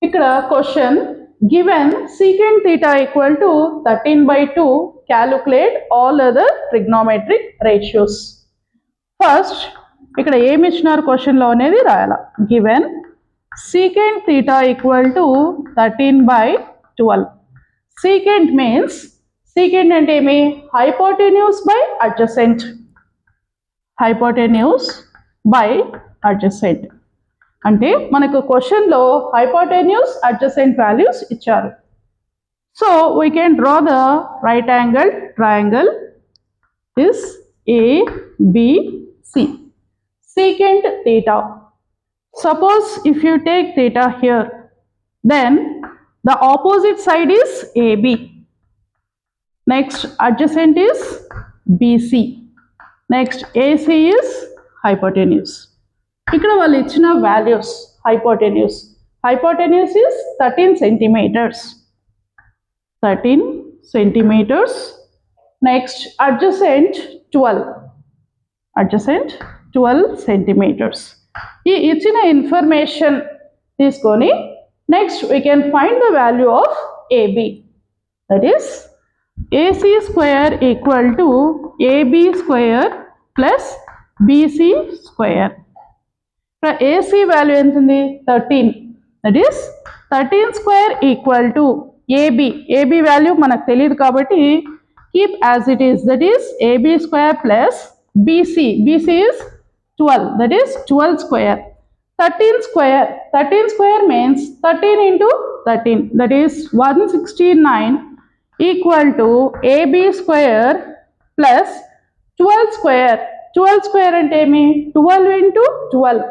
ఇక్కడ question given secant theta equal to 13/2 calculate all other trigonometric ratios. First ఇక్కడ ఏమి ఇచ్చినారు క్వశ్చన్లో అనేది రాయాల. given secant theta equal to 13/12. secant means secant అంటే ఏమి hypotenuse by adjacent. hypotenuse by adjacent అంటే మనకు క్వశ్చన్లో హైపోటెన్యూస్ అడ్జసెంట్ వాల్యూస్ ఇచ్చారు. So we can draw the right angle triangle is ABC. Secant theta. Suppose if you take theta here, then the opposite side is AB. Next adjacent is BC. Next AC is hypotenuse. ఇక్కడ వాళ్ళు ఇచ్చిన values hypotenuse is 13 centimeters. 13 centimeters. Next adjacent 12 centimeters. ఈ ఇచ్చిన information తీసుకొని next we can find the value of AB. That is AC square equal to AB square plus BC square. AC value ఎంత ఉంది 13. That is 13 square equal to AB value మనకు తెలియదు కాబట్టి keep as it is. That is AB square plus BC is 12. That is 12 square. 13 square means 13 into 13. That is 169 equal to AB square plus 12 square. 12 square అంటే ఏమి 12 into 12.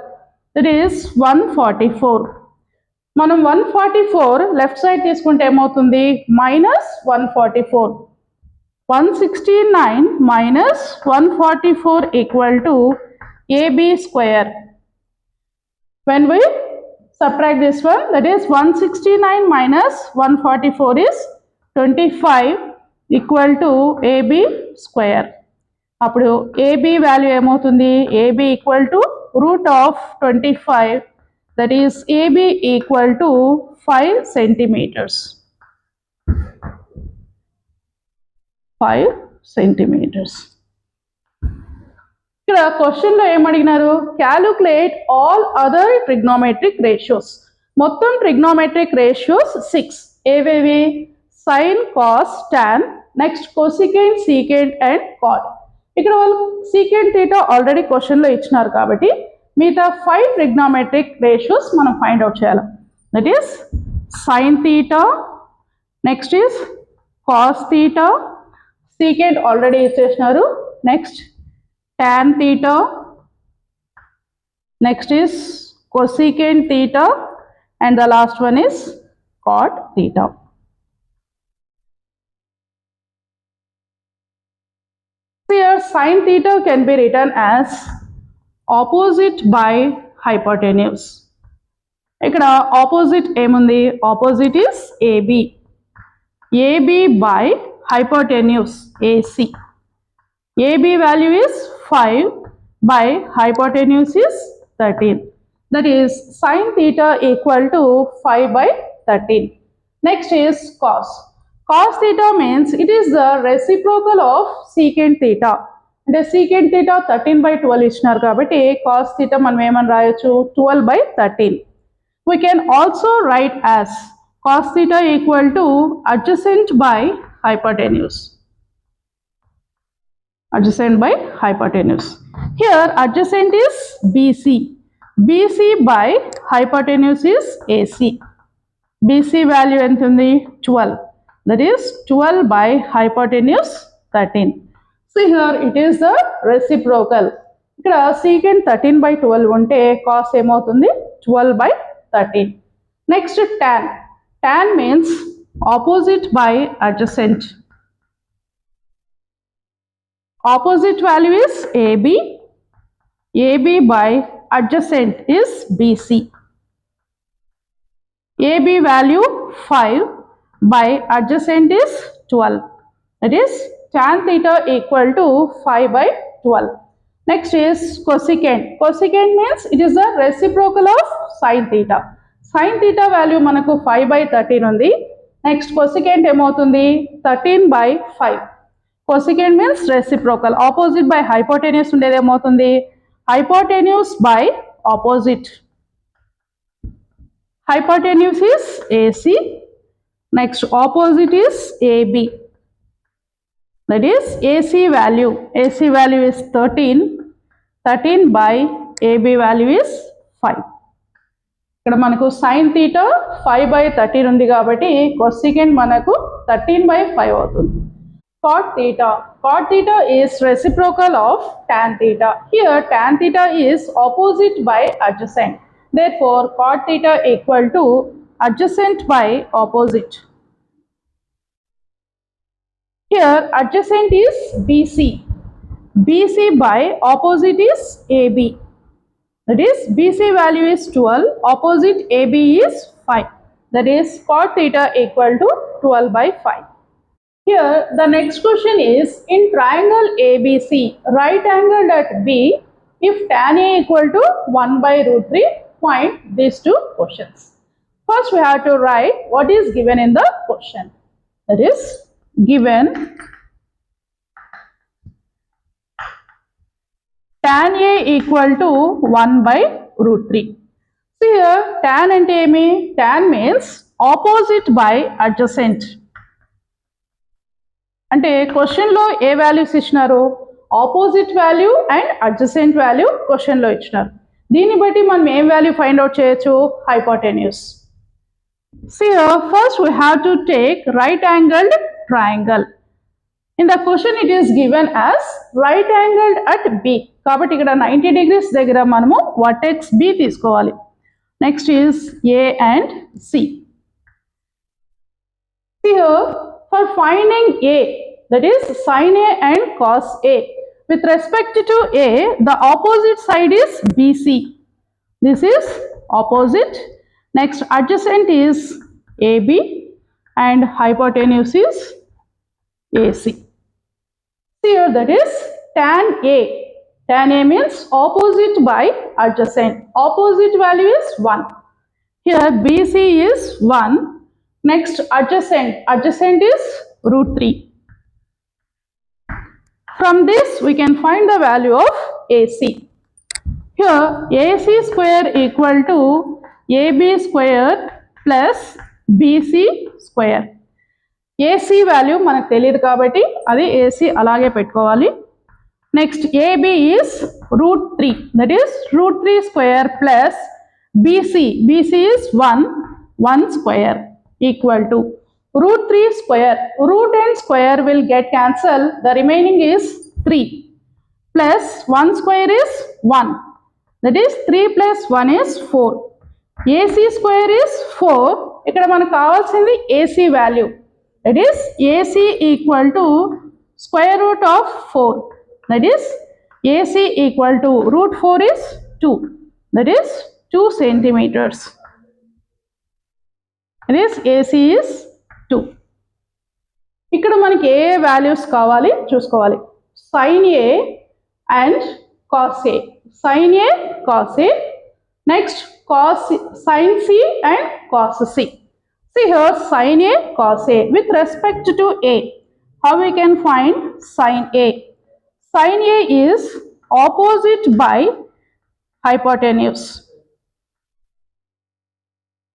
That is 144. మనం 144 left side తీసుకుంటే ఏమవుతుంది minus 144. 169 minus 144 equal to AB square. When we subtract this one, that is 169 minus 144 is 25 equal to AB square. అప్పుడు AB value ఏమవుతుంది AB equal to root of 25. That is AB equal to 5 centimeters. 5 centimeters. ఇక్కడ క్వశ్చన్లో ఏమడిగినారు calculate all other trigonometric ratios. మొత్తం trigonometric ratios 6. ఏవేవి sine cos tan next cosecant secant and cot. ఇక్కడ వాళ్ళు secant theta already క్వశ్చన్లో ఇచ్చినారు కాబట్టి మిగతా 5 ట్రిగ్నోమెట్రిక్ రేషియోస్ మనం ఫైండ్ అవుట్ చేయాలి. That is sine theta, next is cos theta, secant already ఇచ్చేసినారు, next tan theta, next is cosecant theta, and the last one is cot theta. Here sin theta can be written as opposite by hypotenuse. ఇక్కడ opposite ఏముంది opposite is AB by hypotenuse AC. AB value is 5 by hypotenuse is 13. That is sin theta equal to 5 by 13. Next is cos. Cos theta means it is the reciprocal of secant theta. అంటే secant theta 13/12 ఇచ్చినారు కాబట్టి cos theta మనం ఏమని రాయొచ్చు 12/13. We can also write as cos theta equal to adjacent by hypotenuse. Adjacent by hypotenuse. Here adjacent is BC by hypotenuse is AC. BC value ఎంత ఉంది 12. That is 12 by hypotenuse 13. So here it is the reciprocal. ఇక్కడ secant 13/12 ఉంటే cos ఏమవుతుంది 12/13. Next tan means opposite by adjacent. Opposite value is AB by adjacent is BC. AB value 5 by adjacent is 12. That is tan theta equal to 5/12. Next is cosecant. Cosecant means it is the reciprocal of sin theta. sin theta value మనకు 5/13 ఉంది. Next cosecant ఏమవుతుంది 13/5. Cosecant means reciprocal. Opposite by hypotenuse ఉండేది ఏమవుతుంది hypotenuse by opposite. Hypotenuse is AC. Next opposite is AB. That is AC value. AC value is 13. 13 by AB value is 5. ఇక్కడ మనకు sin theta 5/13 ఉంది కాబట్టి cosecant మనకు 13/5 అవుతుంది. Cot theta. Cot theta is reciprocal of tan theta. Here tan theta is opposite by adjacent. Therefore, cot theta equal to adjacent by opposite. Here, adjacent is BC. BC by opposite is AB. That is, BC value is 12, opposite AB is 5. That is, cot theta equal to 12/5. Here, the next question is, in triangle ABC, right angled at B, if tan A equal to 1/√3, find these two questions. First we have to write what is given in the question. That is given tan A equal to 1/√3. See here tan ante emi? Tan means opposite by adjacent. అంటే question లో ఏ values ఇచ్చినారు opposite value and adjacent value question లో ఇచ్చినారు. దీన్ని బట్టి మనం ఏం value find out చేయొచ్చు hypotenuse. See here, first we have to take right angled triangle. In the question it is given as right angled at B. కాబట్టి ఇక్కడ 90 degrees దగ్గర మనము వర్టెక్స్ B తీసుకోవాలి. Next is A and C. See here, for finding A, that is sin A and cos A. With respect to A, the opposite side is BC. This is opposite. Next, adjacent is AB and hypotenuse is AC. Here that is tan A. Tan A means opposite by adjacent. Opposite value is 1. Here BC is 1. Next, adjacent. Adjacent is √3. From this we can find the value of AC. Here AC square equal to AB square plus BC square. AC value మనకు తెలియదు కాబట్టి అది AC అలాగే పెట్టుకోవాలి. Next AB is √3. That is √3 square plus BC. BC is 1 square equal to √3 square. Root and square will get cancelled. The remaining is 3 plus 1 square is 1. That is 3 plus 1 is 4. AC square is 4. ఇక్కడ మనకు కావాల్సింది AC value. That is AC equal to square root of 4. That is AC equal to √4 is 2. That is 2 centimeters. That is AC is 2. ఇక్కడ మనకి ఏ values కావాలి చూసుకోవాలి. sin A and cos A. sin A, cos A. Next sin C and cos C. See here sin A, cos A. With respect to A, how we can find sin A? Sin A is opposite by hypotenuse.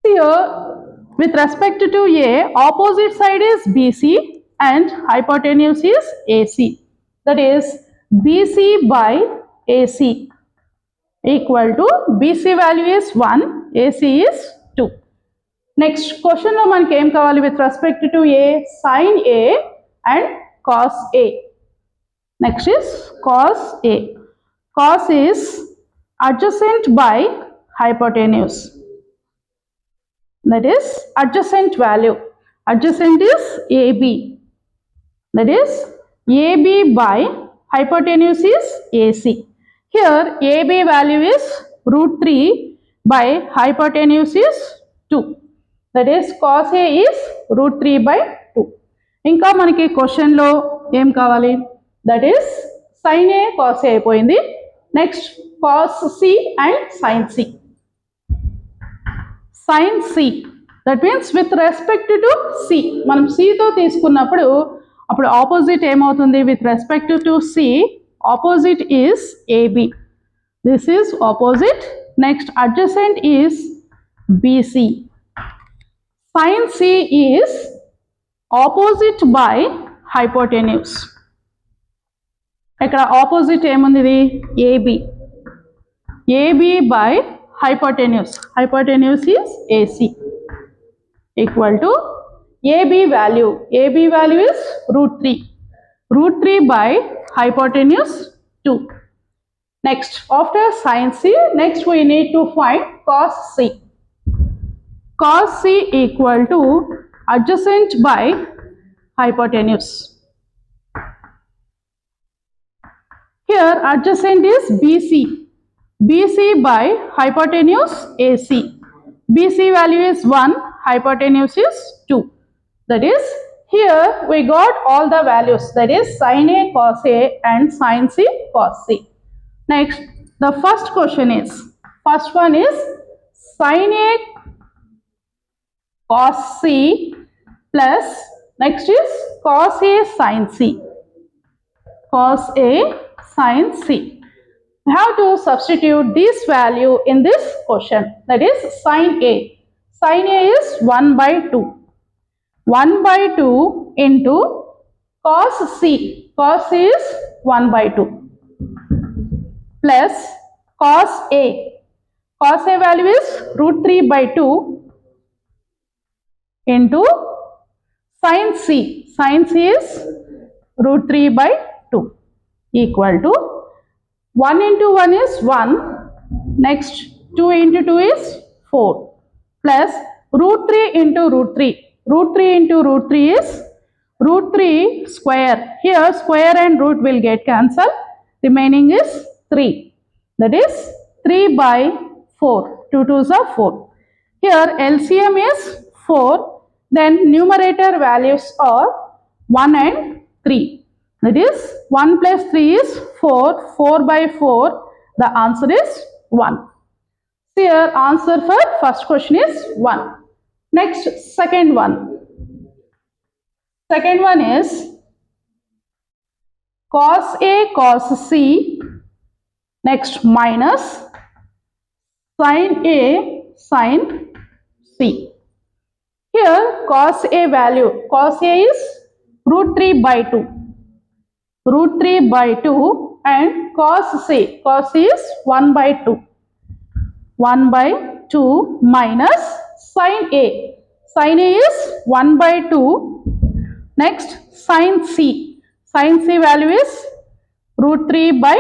Here with respect to A, opposite side is BC and hypotenuse is AC. That is BC by AC equal to BC value is 1, AC is 2. Next question lo manaki em kavali with respect to A? Sin A and cos A. Next is cos A. Cos is adjacent by hypotenuse. That is adjacent value. Adjacent is AB. That is AB by hypotenuse is AC. Here AB value is √3 by hypotenuse is 2. That is cos A is √3/2. ఇంకా మనకి question లో ఏం కావాలి? That is sin A cos A అయిపోయింది. Next cos C and sin C. sin c, that means with respect to c. మనం c తో తీసుకున్నప్పుడు అప్పుడు ఆపోజిట్ ఏమవుతుంది? with respect to c, opposite is ab. This is opposite. Next adjacent is bc. Sin c is opposite by hypotenuse. ఇక్కడ opposite ఏముంది? ab. ab by hypotenuse. Hypotenuse is ac equal to ab value. ab value is √3. √3 by hypotenuse 2. Next, after sin c, next we need to find cos c. Cos c equal to adjacent by hypotenuse. Here adjacent is BC. BC by hypotenuse AC. BC value is 1, hypotenuse is 2. That is, here we got all the values, that is sin A cos A and sin C cos C. Next, the first question is, first one is sin A cos C plus, next is cos A sin C. Cos A sin C. We have to substitute this value in this question, that is sin A. Sin A is 1 by 2. 1 by 2 into cos C. Cos C is 1 by 2 plus cos A. Cos A value is √3 by 2 into sin C. Sin C is √3 by 2 equal to 1 into 1 is 1. Next 2 into 2 is 4 plus √3 into √3. √3 into √3 is √3 square. Here square and root will get cancelled. Remaining is 3. That is 3 by 4. 2 2s are 4. Here LCM is 4. Then numerator values are 1 and 3. That is 1 plus 3 is 4. 4 by 4. The answer is 1. Here answer for first question is 1. Next, second one. Second one is cos A cos C. Next minus sin A sin C. Here cos A value. Cos A is √3 by 2. √3 by 2 and cos C. Cos C is 1 by 2. 1 by 2 minus sin A. Sin A is 1 by 2. Next sin C. Sin C value is √3 by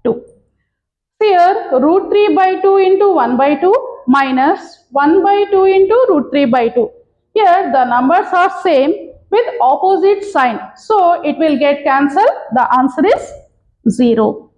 2. Here √3 by 2 into 1 by 2 minus 1 by 2 into √3 by 2. Here the numbers are same with opposite sign. So it will get cancelled. The answer is 0.